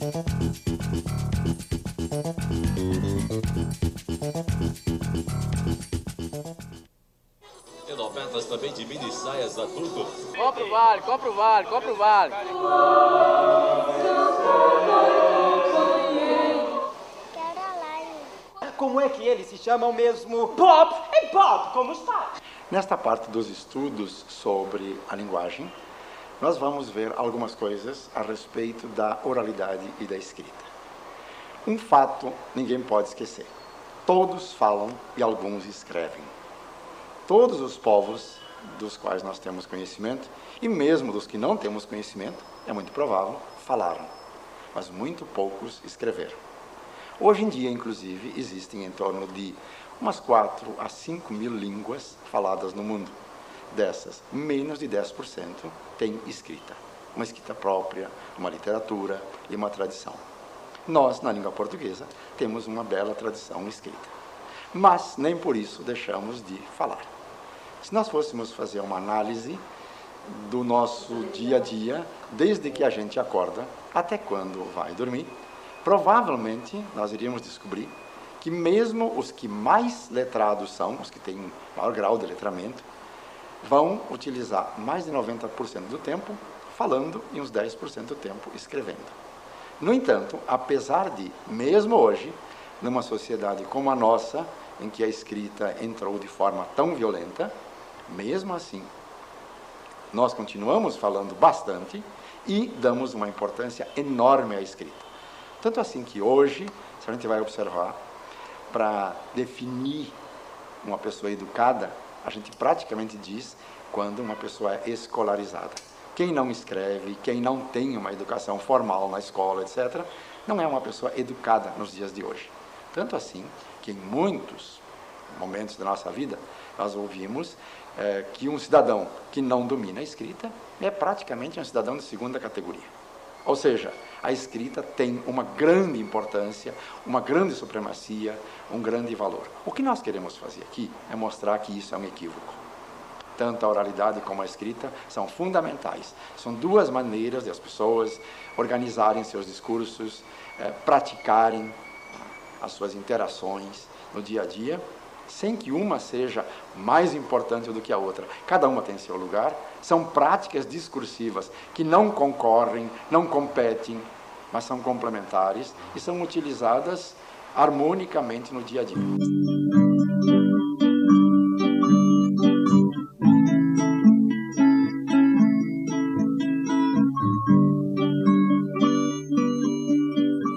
Tem ofertas também de mini saias adulto. Compra o vale, compra o vale, compra o vale. Como é que eles se chamam mesmo? Bob! Ei, Bob, como está? Nesta parte dos estudos sobre a linguagem, nós vamos ver algumas coisas a respeito da oralidade e da escrita. Um fato ninguém pode esquecer. Todos falam e alguns escrevem. Todos os povos dos quais nós temos conhecimento, e mesmo dos que não temos conhecimento, é muito provável, falaram, mas muito poucos escreveram. Hoje em dia, inclusive, existem em torno de umas 4 a 5 mil línguas faladas no mundo. Dessas, menos de 10% tem escrita. Uma escrita própria, uma literatura e uma tradição. Nós, na língua portuguesa, temos uma bela tradição escrita. Mas nem por isso deixamos de falar. Se nós fôssemos fazer uma análise do nosso dia a dia, desde que a gente acorda até quando vai dormir, provavelmente nós iríamos descobrir que mesmo os que mais letrados são, os que têm maior grau de letramento, vão utilizar mais de 90% do tempo falando e uns 10% do tempo escrevendo. No entanto, apesar de, mesmo hoje, numa sociedade como a nossa, em que a escrita entrou de forma tão violenta, mesmo assim, nós continuamos falando bastante e damos uma importância enorme à escrita. Tanto assim que hoje, se a gente vai observar, para definir uma pessoa educada, a gente praticamente diz quando uma pessoa é escolarizada. Quem não escreve, quem não tem uma educação formal na escola, etc., não é uma pessoa educada nos dias de hoje. Tanto assim que em muitos momentos da nossa vida, nós ouvimos que um cidadão que não domina a escrita é praticamente um cidadão de segunda categoria. Ou seja, a escrita tem uma grande importância, uma grande supremacia, um grande valor. O que nós queremos fazer aqui é mostrar que isso é um equívoco. Tanto a oralidade como a escrita são fundamentais. São duas maneiras de as pessoas organizarem seus discursos, praticarem as suas interações no dia a dia, sem que uma seja mais importante do que a outra. Cada uma tem seu lugar. São práticas discursivas que não concorrem, não competem, mas são complementares e são utilizadas harmonicamente no dia a dia.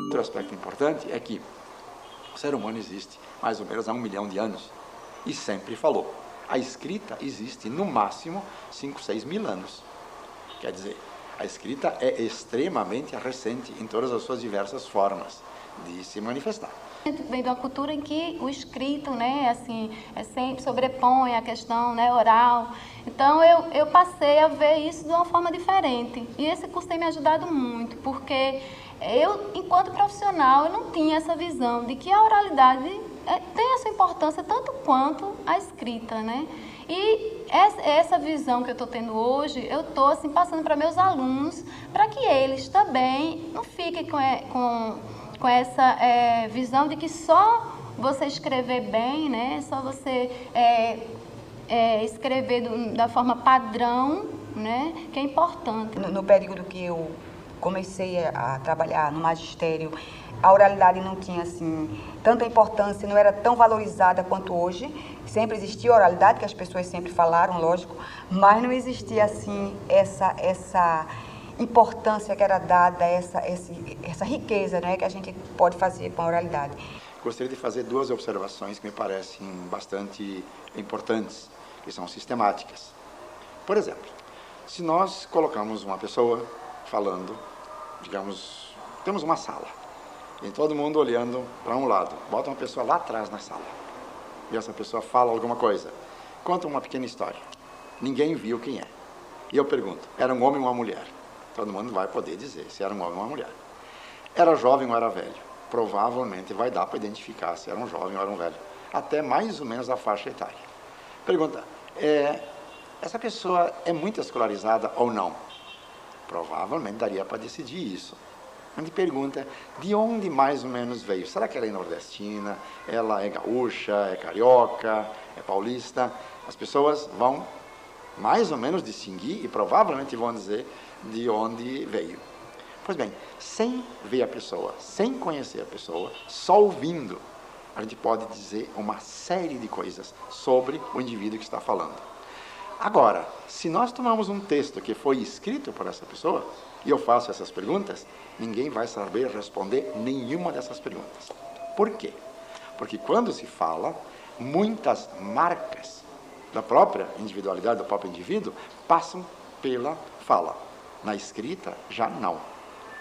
Outro aspecto importante é que o ser humano existe mais ou menos há 1 milhão de anos e sempre falou. A escrita existe no máximo 5, 6 mil anos. Quer dizer, a escrita é extremamente recente em todas as suas diversas formas de se manifestar. Vem de uma cultura em que o escrito, né, assim, sempre sobrepõe a questão, né, oral. Então eu passei a ver isso de uma forma diferente. E esse curso tem me ajudado muito, porque eu, enquanto profissional, eu não tinha essa visão de que a oralidade tem essa importância tanto quanto a escrita, né? E essa visão que eu estou tendo hoje, eu estou assim, passando para meus alunos, para que eles também não fiquem com essa visão de que só você escrever bem, né? Só você escrever da forma padrão, né? Que é importante. No período que eu comecei a trabalhar no magistério, a oralidade não tinha assim tanta importância, não era tão valorizada quanto hoje. Sempre existia oralidade, que as pessoas sempre falaram, lógico, mas não existia assim essa importância que era dada, essa riqueza, né, que a gente pode fazer com a oralidade. Gostaria de fazer 2 observações que me parecem bastante importantes, que são sistemáticas. Por exemplo, se nós colocamos uma pessoa falando, digamos, temos uma sala, e todo mundo olhando para um lado, bota uma pessoa lá atrás na sala, e essa pessoa fala alguma coisa, conta uma pequena história, ninguém viu quem é, e eu pergunto, era um homem ou uma mulher? Todo mundo vai poder dizer se era um homem ou uma mulher. Era jovem ou era velho? Provavelmente vai dar para identificar se era um jovem ou era um velho, até mais ou menos a faixa etária. Pergunta, essa pessoa é muito escolarizada ou não? Provavelmente daria para decidir isso. A gente pergunta de onde mais ou menos veio. Será que ela é nordestina? Ela é gaúcha? É carioca? É paulista? As pessoas vão mais ou menos distinguir e provavelmente vão dizer de onde veio. Pois bem, sem ver a pessoa, sem conhecer a pessoa, só ouvindo, a gente pode dizer uma série de coisas sobre o indivíduo que está falando. Agora, se nós tomamos um texto que foi escrito por essa pessoa, e eu faço essas perguntas, ninguém vai saber responder nenhuma dessas perguntas. Por quê? Porque quando se fala, muitas marcas da própria individualidade, do próprio indivíduo, passam pela fala. Na escrita, já não.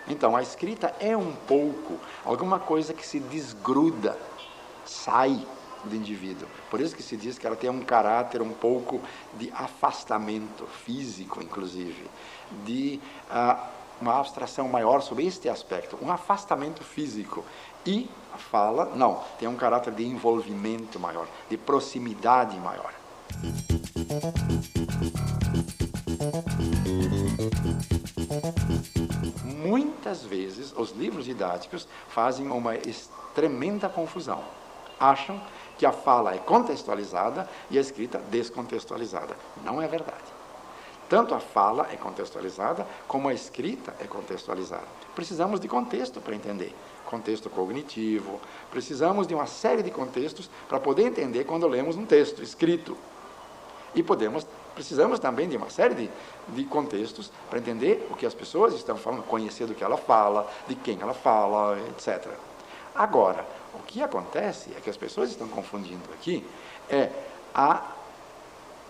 Então, a escrita é um pouco alguma coisa que se desgruda, sai do indivíduo. Por isso que se diz que ela tem um caráter um pouco de afastamento físico, inclusive, de uma abstração maior sobre este aspecto, um afastamento físico. E a fala, não, tem um caráter de envolvimento maior, de proximidade maior. Muitas vezes os livros didáticos fazem uma tremenda confusão. Acham que a fala é contextualizada e a escrita descontextualizada. Não é verdade. Tanto a fala é contextualizada como a escrita é contextualizada. Precisamos de contexto para entender. Contexto cognitivo, precisamos de uma série de contextos para poder entender quando lemos um texto escrito. E precisamos também de uma série de contextos para entender o que as pessoas estão falando, conhecer do que ela fala, de quem ela fala, etc. Agora, o que acontece é que as pessoas estão confundindo aqui a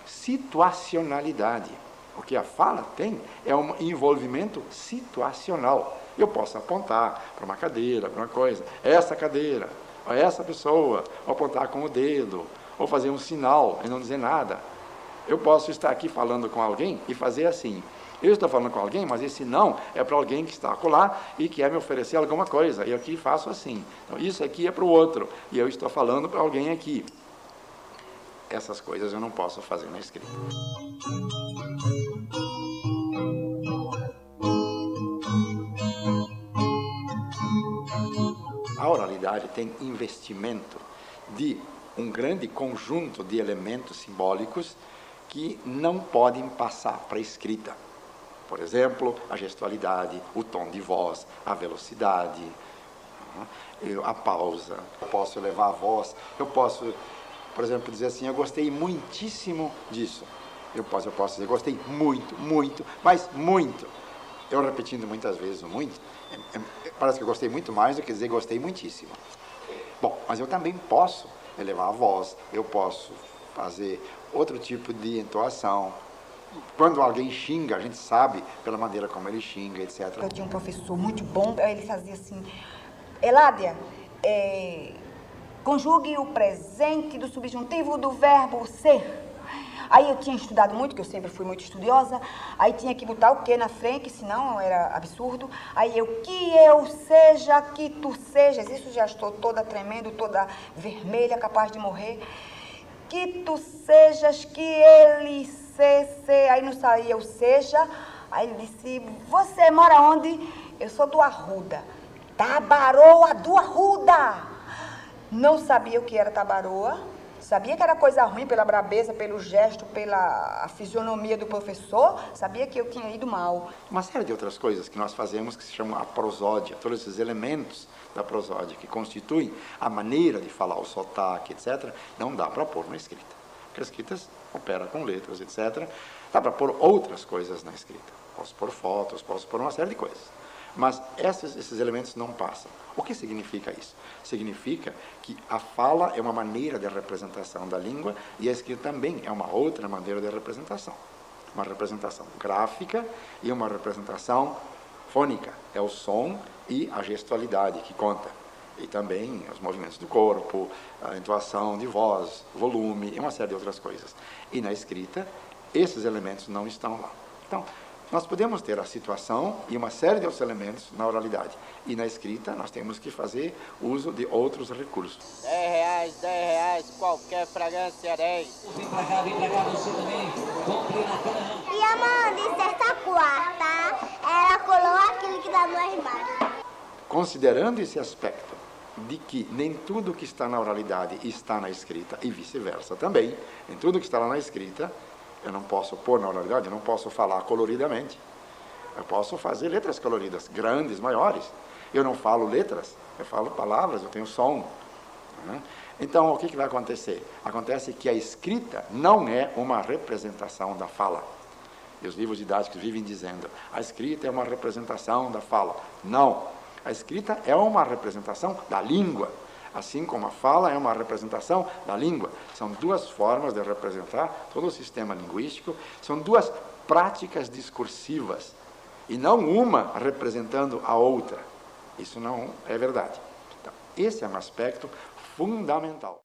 situacionalidade. O que a fala tem é um envolvimento situacional. Eu posso apontar para uma cadeira, para uma coisa, essa cadeira, ou essa pessoa, ou apontar com o dedo, ou fazer um sinal e não dizer nada. Eu posso estar aqui falando com alguém e fazer assim. Eu estou falando com alguém, mas esse não é para alguém que está acolá e quer me oferecer alguma coisa. E eu aqui faço assim. Então, isso aqui é para o outro. E eu estou falando para alguém aqui. Essas coisas eu não posso fazer na escrita. A oralidade tem investimento de um grande conjunto de elementos simbólicos que não podem passar para a escrita. Por exemplo, a gestualidade, o tom de voz, a velocidade, a pausa. Eu posso elevar a voz, eu posso, por exemplo, dizer assim, eu gostei muitíssimo disso. Eu posso dizer, gostei muito, mas muito. Eu repetindo muitas vezes o muito, parece que eu gostei muito mais do que dizer gostei muitíssimo. Bom, mas eu também posso elevar a voz, eu posso fazer outro tipo de entoação. Quando alguém xinga, a gente sabe pela maneira como ele xinga, etc. Eu tinha um professor muito bom, ele fazia assim, Eládia, conjugue o presente do subjuntivo do verbo ser. Aí eu tinha estudado muito, que eu sempre fui muito estudiosa, aí tinha que botar o que na frente, senão era absurdo. Aí que eu seja, que tu sejas, isso já estou toda tremendo, toda vermelha, capaz de morrer. Que tu sejas, que ele se, aí não saía o seja. Aí ele disse, você mora onde? Eu sou do Arruda. Tabaroa do Arruda. Não sabia o que era tabaroa. Sabia que era coisa ruim pela brabeza, pelo gesto, pela fisionomia do professor. Sabia que eu tinha ido mal. Uma série de outras coisas que nós fazemos que se chama a prosódia. Todos esses elementos da prosódia que constituem a maneira de falar, o sotaque, etc., não dá para pôr na escrita. Porque a escrita opera com letras, etc. Dá para pôr outras coisas na escrita. Posso pôr fotos, posso pôr uma série de coisas. Mas esses elementos não passam. O que significa isso? Significa que a fala é uma maneira de representação da língua e a escrita também é uma outra maneira de representação. Uma representação gráfica e uma representação fônica. É o som e a gestualidade que conta. E também os movimentos do corpo, a entoação de voz, volume e uma série de outras coisas. E na escrita, esses elementos não estão lá. Então, nós podemos ter a situação e uma série de outros elementos na oralidade. E na escrita, nós temos que fazer uso de outros recursos. R$10, qualquer fragrância 10. Vem pra cá, você também. Compre na cana. E a mãe de sexta quarta, ela colou aquilo que dá no armário. considerando esse aspecto de que nem tudo que está na oralidade está na escrita, e vice-versa também, nem tudo que está lá na escrita, eu não posso pôr na oralidade, eu não posso falar coloridamente. Eu posso fazer letras coloridas, grandes, maiores. Eu não falo letras, eu falo palavras, eu tenho som. Né? Então, o que vai acontecer? Acontece que a escrita não é uma representação da fala. E os livros didáticos vivem dizendo, a escrita é uma representação da fala. Não. A escrita é uma representação da língua, assim como a fala é uma representação da língua. São duas formas de representar todo o sistema linguístico, são duas práticas discursivas, e não uma representando a outra. Isso não é verdade. Então, esse é um aspecto fundamental.